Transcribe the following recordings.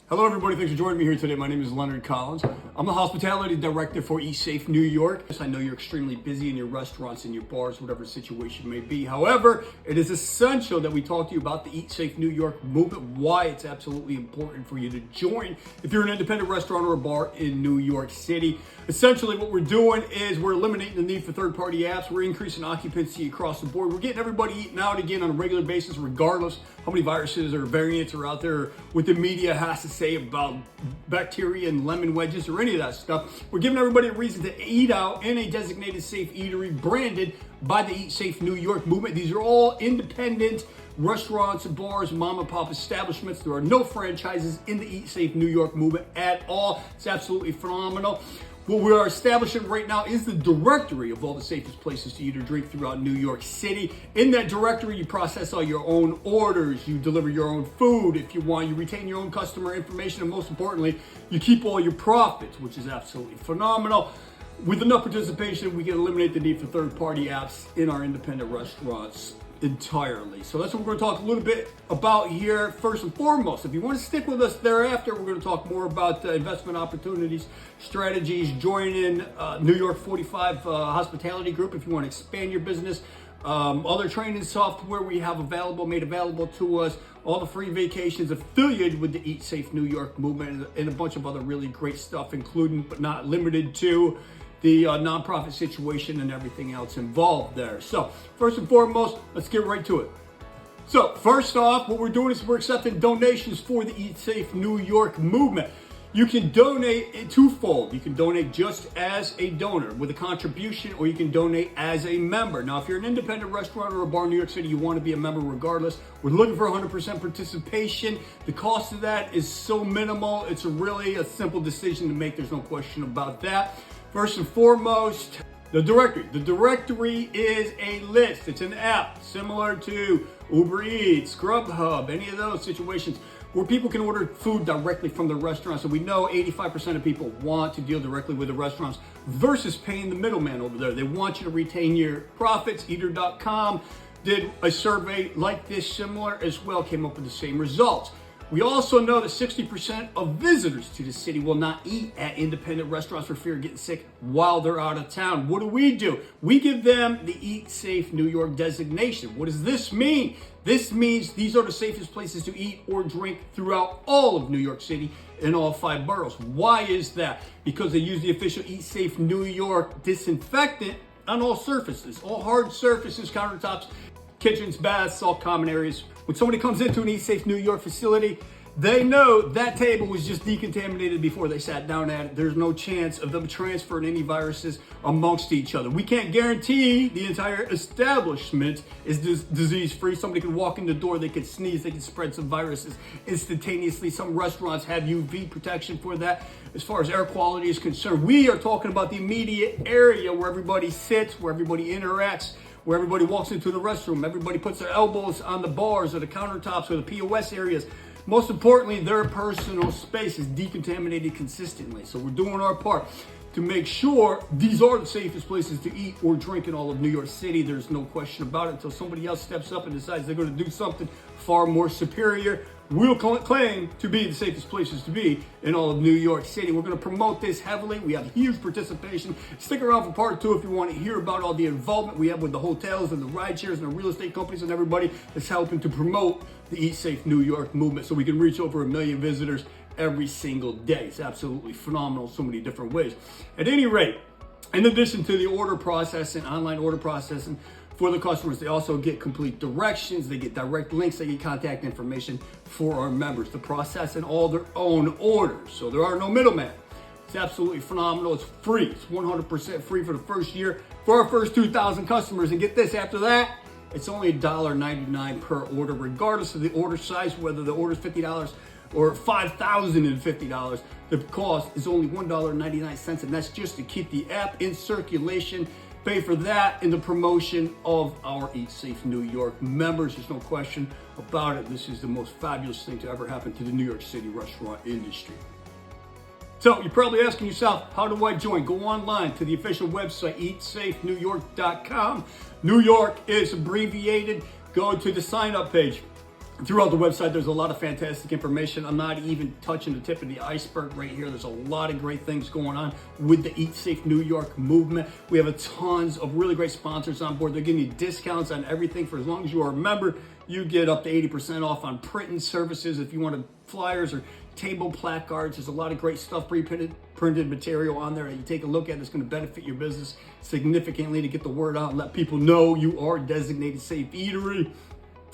Hello everybody, thanks for joining me here today. My name is Leonard Collins. I'm the Hospitality Director for EatSafe New York. I know you're extremely busy in your restaurants and your bars, whatever the situation may be. However, it is essential that we talk to you about the EatSafe New York movement, why it's absolutely important for you to join if you're an independent restaurant or a bar in New York City. Essentially what we're doing is we're eliminating the need for third-party apps. We're increasing occupancy across the board. We're getting everybody eating out again on a regular basis, regardless how many viruses or variants are out there, what the media has to say about bacteria and lemon wedges or any of that stuff. We're giving everybody a reason to eat out in a designated safe eatery branded by the EatSafe New York movement. These are all independent restaurants, bars, mom and pop establishments. There are no franchises in the EatSafe New York movement at all. It's absolutely phenomenal. What we are establishing right now is the directory of all the safest places to eat or drink throughout New York City. In that directory, you process all your own orders, you deliver your own food if you want, you retain your own customer information, and most importantly, you keep all your profits, which is absolutely phenomenal. With enough participation, we can eliminate the need for third-party apps in our independent restaurants entirely. So that's what we're going to talk a little bit about here first and foremost. If you want to stick with us thereafter, we're going to talk more about investment opportunities, strategies, joining New York 45 hospitality group if you want to expand your business, other training software we have made available to us, all the free vacations affiliated with the EatSafe New York movement, and a bunch of other really great stuff, including but not limited to the nonprofit situation and everything else involved there. So first and foremost, let's get right to it. So first off, what we're doing is we're accepting donations for the EatSafe New York movement. You can donate twofold. You can donate just as a donor with a contribution, or you can donate as a member. Now, if you're an independent restaurant or a bar in New York City, you want to be a member regardless. We're looking for 100% participation. The cost of that is so minimal. It's really a simple decision to make. There's no question about that. First and foremost, the directory. The directory is a list. It's an app similar to Uber Eats, Grubhub, any of those situations where people can order food directly from the restaurants. So we know 85% of people want to deal directly with the restaurants versus paying the middleman over there. They want you to retain your profits. Eater.com did a survey like this, similar as well, came up with the same results. We also know that 60% of visitors to the city will not eat at independent restaurants for fear of getting sick while they're out of town. What do? We give them the EatSafe New York designation. What does this mean? This means these are the safest places to eat or drink throughout all of New York City in all 5 boroughs. Why is that? Because they use the official EatSafe New York disinfectant on all surfaces, all hard surfaces, countertops, kitchens, baths, all common areas. When somebody comes into an EatSafe New York facility, they know that table was just decontaminated before they sat down at it. There's no chance of them transferring any viruses amongst each other. We can't guarantee the entire establishment is disease-free. Somebody could walk in the door, they could sneeze, they could spread some viruses instantaneously. Some restaurants have UV protection for that. As far as air quality is concerned, we are talking about the immediate area where everybody sits, where everybody interacts, where everybody walks into the restroom, everybody puts their elbows on the bars or the countertops or the POS areas. Most importantly, their personal space is decontaminated consistently. So we're doing our part to make sure these are the safest places to eat or drink in all of New York City. There's no question about it until somebody else steps up and decides they're going to do something far more superior. We'll claim to be the safest places to be in all of New York City. We're going to promote this heavily. We have huge participation. Stick around for part 2 if you want to hear about all the involvement we have with the hotels and the ride shares and the real estate companies and everybody that's helping to promote the EatSafe New York movement so we can reach over 1 million visitors every single day. It's absolutely phenomenal in so many different ways. At any rate, in addition to the order processing, online order processing, for the customers, they also get complete directions, they get direct links, they get contact information for our members to process in all their own orders. So there are no middlemen. It's absolutely phenomenal. It's free. It's 100% free for the first year for our first 2,000 customers. And get this, after that, it's only $1.99 per order, regardless of the order size, whether the order is $50 or $5,050. The cost is only $1.99, and that's just to keep the app in circulation. Pay for that in the promotion of our EatSafe New York members. There's no question about it. This is the most fabulous thing to ever happen to the New York City restaurant industry. So you're probably asking yourself, how do I join? Go online to the official website, EatSafeNYork.com. New York is abbreviated. Go to the sign up page. Throughout the website, there's a lot of fantastic information. I'm not even touching the tip of the iceberg right here. There's a lot of great things going on with the Eat Safe New York movement. We have a tons of really great sponsors on board. They're giving you discounts on everything. For as long as you are a member, you get up to 80% off on printing services. If you want flyers or table placards, there's a lot of great stuff, printed material on there that you take a look at. It's going to benefit your business significantly to get the word out and let people know you are a designated safe eatery.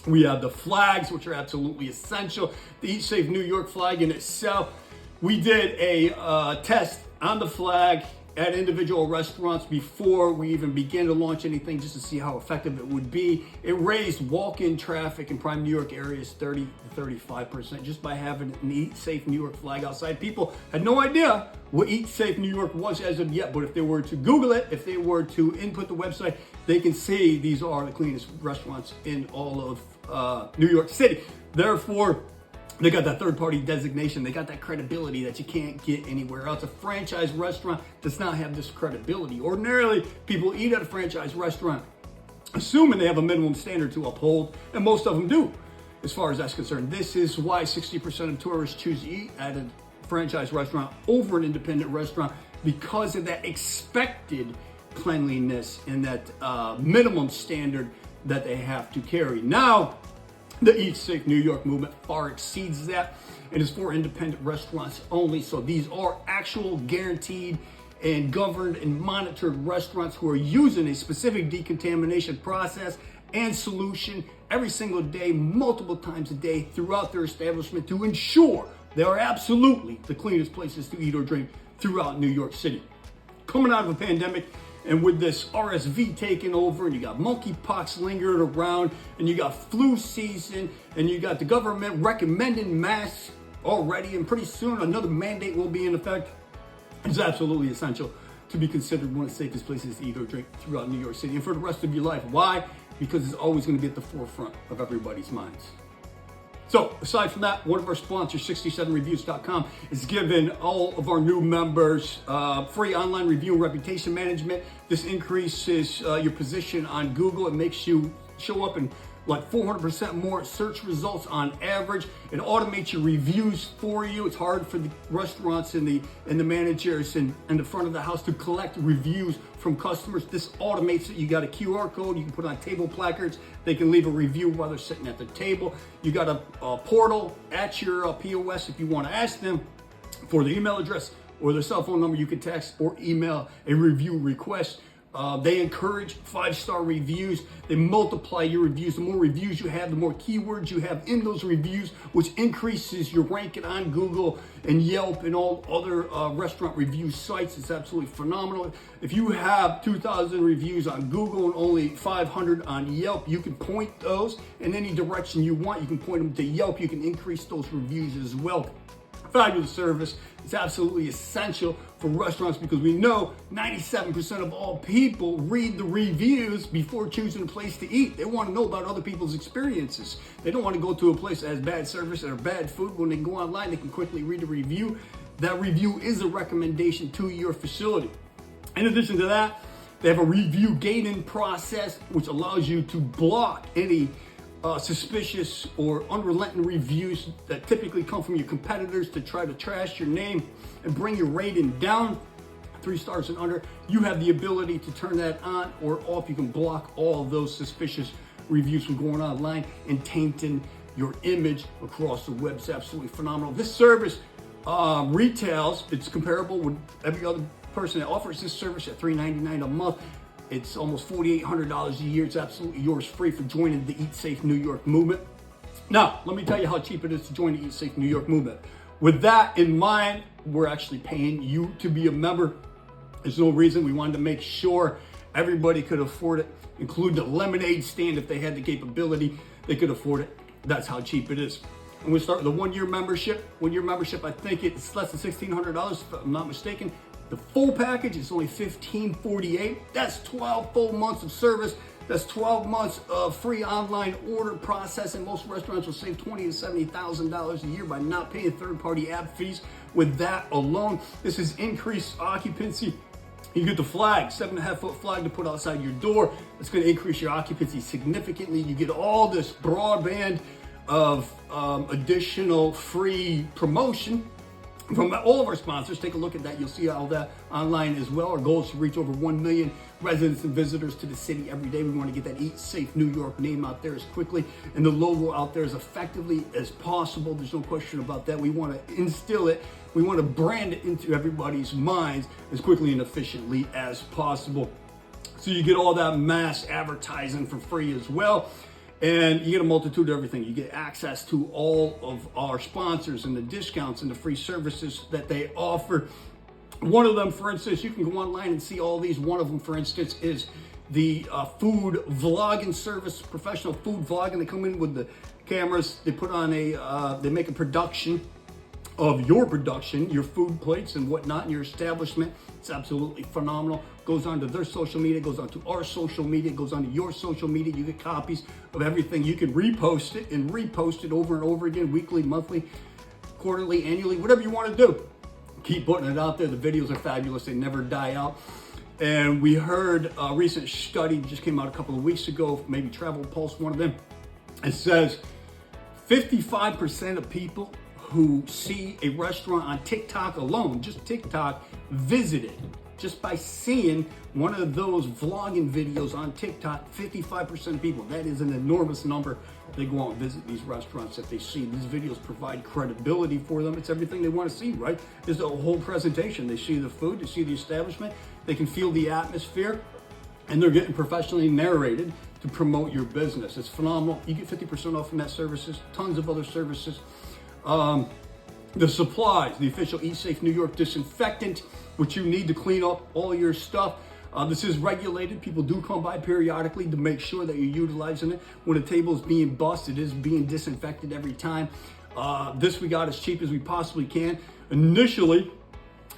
We have the flags, which are absolutely essential. The Eat Safe New York flag in itself. We did a test on the flag at individual restaurants before we even began to launch anything, just to see how effective it would be. It raised walk-in traffic in prime New York areas 30 to 35% just by having an Eat Safe New York flag outside. People had no idea what Eat Safe New York was as of yet, but if they were to Google it, if they were to input the website, they can see these are the cleanest restaurants in all of New York City. Therefore, they got that third-party designation. They got that credibility that you can't get anywhere else. A franchise restaurant does not have this credibility. Ordinarily, people eat at a franchise restaurant assuming they have a minimum standard to uphold, and most of them do, as far as that's concerned. This is why 60% of tourists choose to eat at a franchise restaurant over an independent restaurant, because of that expected cleanliness and that minimum standard that they have to carry. Now, the Eat Safe New York movement far exceeds that. It is for independent restaurants only. So these are actual guaranteed and governed and monitored restaurants who are using a specific decontamination process and solution every single day, multiple times a day throughout their establishment to ensure they are absolutely the cleanest places to eat or drink throughout New York City. Coming out of a pandemic, and with this RSV taking over, and you got monkeypox lingering around, and you got flu season, and you got the government recommending masks already, and pretty soon another mandate will be in effect, it's absolutely essential to be considered one of the safest places to eat or drink throughout New York City and for the rest of your life. Why? Because it's always going to be at the forefront of everybody's minds. So aside from that, one of our sponsors, 67reviews.com, is giving all of our new members free online review and reputation management. This increases your position on Google. It makes you show up in like 400% more search results on average. It automates your reviews for you. It's hard for the restaurants and the managers in the front of the house to collect reviews from customers. This automates it. You got a QR code you can put on table placards. They can leave a review while they're sitting at the table. You got a portal at your POS if you want to ask them for the email address or their cell phone number. You can text or email a review request. They encourage 5-star reviews. They multiply your reviews. The more reviews you have, the more keywords you have in those reviews, which increases your ranking on Google and Yelp and all other restaurant review sites. It's absolutely phenomenal. If you have 2,000 reviews on Google and only 500 on Yelp, you can point those in any direction you want. You can point them to Yelp. You can increase those reviews as well. Fabulous service. It's absolutely essential for restaurants because we know 97% of all people read the reviews before choosing a place to eat. They want to know about other people's experiences. They don't want to go to a place that has bad service or bad food. When they go online, they can quickly read a review. That review is a recommendation to your facility. In addition to that, they have a review gating process, which allows you to block any suspicious or unrelenting reviews that typically come from your competitors to try to trash your name and bring your rating down 3 stars and under. You have the ability to turn that on or off. You can block all of those suspicious reviews from going online and tainting your image across the web. It's absolutely phenomenal. This service retails, it's comparable with every other person that offers this service at $3.99 a month. It's almost $4,800 a year. It's absolutely yours free for joining the Eat Safe New York movement. Now, let me tell you how cheap it is to join the Eat Safe New York movement. With that in mind, we're actually paying you to be a member. There's no reason. We wanted to make sure everybody could afford it, include the lemonade stand. If they had the capability, they could afford it. That's how cheap it is. And we start with a 1-year membership. 1-year membership, I think it's less than $1,600 if I'm not mistaken. The full package is only $1,548. That's 12 full months of service. That's 12 months of free online order processing. Most restaurants will save $20,000 to $70,000 a year by not paying third-party app fees. With that alone, this is increased occupancy. You get the flag, 7.5-foot flag to put outside your door. That's going to increase your occupancy significantly. You get all this broadband of additional free promotion from all of our sponsors. Take a look at that. You'll see all that online as well. Our goal is to reach over 1 million residents and visitors to the city every day. We want to get that Eat Safe New York name out there as quickly and the logo out there as effectively as possible. There's no question about that. We want to instill it. We want to brand it into everybody's minds as quickly and efficiently as possible. So you get all that mass advertising for free as well. And you get a multitude of everything. You get access to all of our sponsors and the discounts and the free services that they offer. One of them, for instance, you can go online and see all these. One of them, for instance, is the food vlogging service, professional food vlogging. They come in with the cameras. They put on they make a production of your production, your food plates and whatnot in your establishment. It's absolutely phenomenal. Goes on to their social media, goes on to our social media, goes on to your social media. You get copies of everything. You can repost it and repost it over and over again, weekly, monthly, quarterly, annually, whatever you want to do. Keep putting it out there. The videos are fabulous. They never die out. And we heard a recent study just came out a couple of weeks ago, maybe Travel Pulse, one of them. It says 55% of people who see a restaurant on TikTok alone, just TikTok, visited. Just by seeing one of those vlogging videos on TikTok, 55% of people, that is an enormous number. They go out and visit these restaurants that they see. These videos provide credibility for them. It's everything they want to see, right? There's a whole presentation. They see the food, they see the establishment, they can feel the atmosphere, and they're getting professionally narrated to promote your business. It's phenomenal. You get 50% off from that services, tons of other services. The supplies, the official EatSafe New York disinfectant, which you need to clean up all your stuff. This is regulated. People do come by periodically to make sure that you're utilizing it. When a table is being bussed, it is being disinfected every time. This we got as cheap as we possibly can. Initially,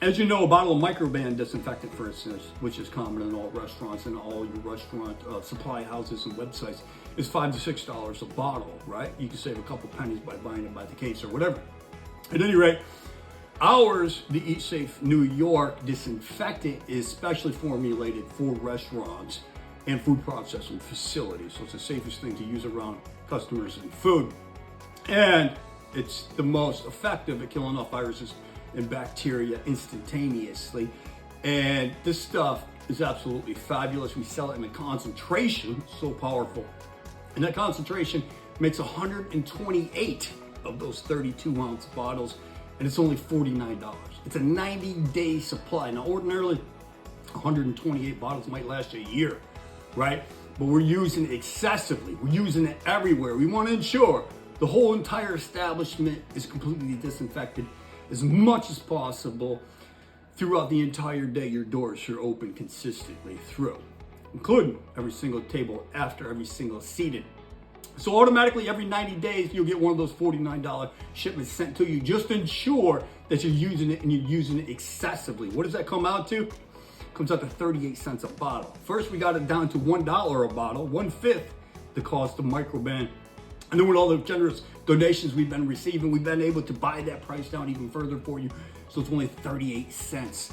as you know, a bottle of microban disinfectant, for instance, which is common in all restaurants and all your restaurant supply houses and websites, is $5 to $6 a bottle, right? You can save a couple pennies by buying it by the case or whatever. At any rate, ours, the EatSafe New York disinfectant, is specially formulated for restaurants and food processing facilities. So it's the safest thing to use around customers and food. And it's the most effective at killing off viruses and bacteria instantaneously. And this stuff is absolutely fabulous. We sell it in a concentration, so powerful. And that concentration makes 128 of those 32-ounce bottles, and it's only $49. It's a 90-day supply. Now, ordinarily, 128 bottles might last a year, right? But we're using it excessively. We're using it everywhere. We want to ensure the whole entire establishment is completely disinfected as much as possible throughout the entire day. Your doors are open consistently through, including every single table after every single seated. So automatically every 90 days, you'll get one of those $49 shipments sent to you. Just ensure that you're using it and you're using it excessively. What does that come out to? It comes out to 38 cents a bottle. First, we got it down to $1 a bottle, 1/5 the cost of microban. And then with all the generous donations we've been receiving, we've been able to buy that price down even further for you. So it's only 38 cents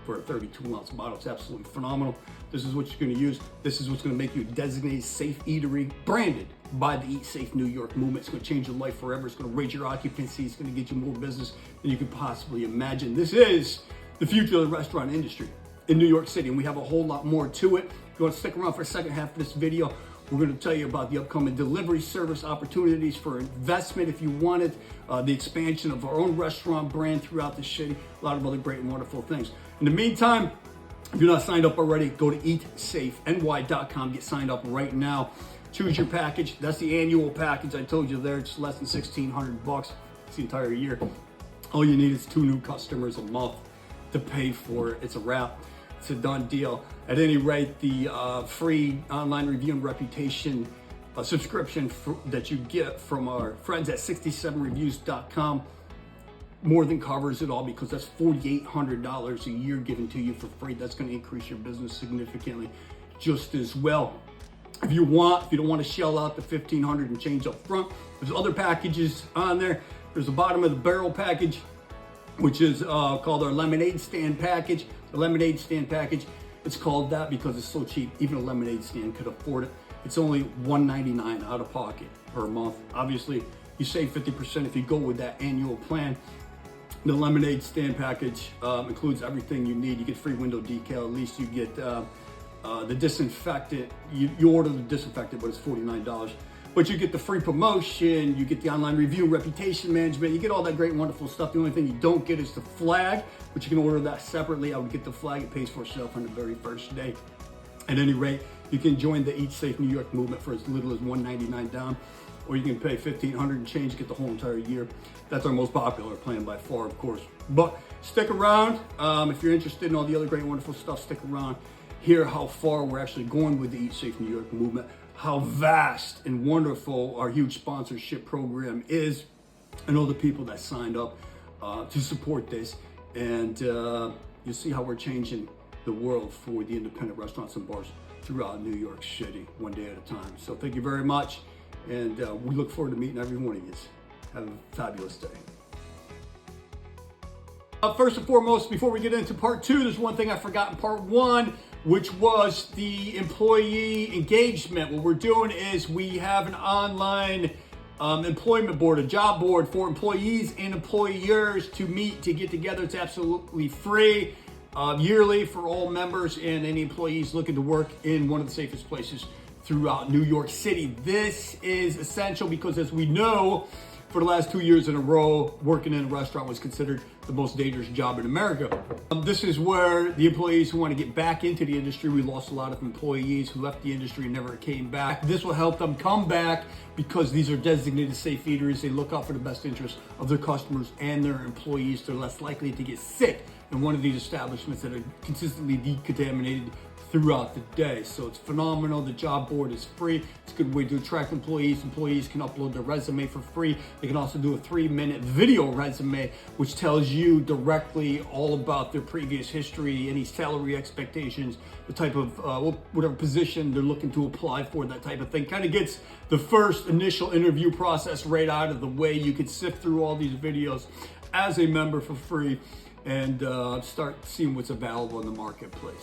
for a 32-ounce bottle. It's absolutely phenomenal. This is what you're going to use. This is what's going to make you a designated safe eatery, branded by the Eat Safe New York movement. It's going to change your life forever. It's going to raise your occupancy. It's going to get you more business than you could possibly imagine. This is the future of the restaurant industry in New York City, and we have a whole lot more to it. If you want to stick around for the second half of this video, we're going to tell you about the upcoming delivery service opportunities for investment if you want it, the expansion of our own restaurant brand throughout the city, a lot of other great and wonderful things. In the meantime, if you're not signed up already, go to EatSafeNY.com. Get signed up right now. Choose your package. That's the annual package. I told you there, it's less than $1,600. It's the entire year. All you need is 2 new customers a month to pay for it. It's a wrap. It's a done deal. At any rate, the free online review and reputation subscription that you get from our friends at 67reviews.com more than covers it all, because that's $4,800 a year given to you for free. That's going to increase your business significantly just as well. If you don't want to shell out the $1,500 and change up front, there's other packages on there. There's the bottom of the barrel package, which is called our lemonade stand package. The lemonade stand package, it's called that because it's so cheap. Even a lemonade stand could afford it. It's only $199 out of pocket per month. Obviously, you save 50% if you go with that annual plan. The lemonade stand package includes everything you need. You get free window decal. At least you get the disinfectant. You order the disinfectant, but it's $49. But you get the free promotion, you get the online review, reputation management, you get all that great, wonderful stuff. The only thing you don't get is the flag, but you can order that separately. I would get the flag, it pays for itself on the very first day. At any rate, you can join the EatSafeNY Movement for as little as $199 down, or you can pay $1,500 and change, get the whole entire year. That's our most popular plan by far, of course. But stick around. If you're interested in all the other great, wonderful stuff, stick around. Hear how far we're actually going with the EatSafeNY Movement, how vast and wonderful our huge sponsorship program is, and all the people that signed up to support this. And you'll see how we're changing the world for the independent restaurants and bars throughout New York City, one day at a time. So thank you very much, and we look forward to meeting every one of you. Have a fabulous day. First and foremost, before we get into part two, there's one thing I forgot in part one, which was the employee engagement. What we're doing is we have an online employment board, a job board for employees and employers to meet, to get together. It's absolutely free, yearly for all members and any employees looking to work in one of the safest places throughout New York City. This is essential because, as we know, for the last 2 years in a row, working in a restaurant was considered the most dangerous job in America. This is where the employees who want to get back into the industry, we lost a lot of employees who left the industry and never came back. This will help them come back because these are designated safe eaters. They look out for the best interests of their customers and their employees. They're less likely to get sick in one of these establishments that are consistently decontaminated throughout the day. So it's phenomenal. The job board is free. It's a good way to attract employees. Employees can upload their resume for free. They can also do a 3-minute video resume, which tells you directly all about their previous history, any salary expectations, the type of whatever position they're looking to apply for, that type of thing. Kind of gets the first initial interview process right out of the way. You could sift through all these videos as a member for free and start seeing what's available in the marketplace.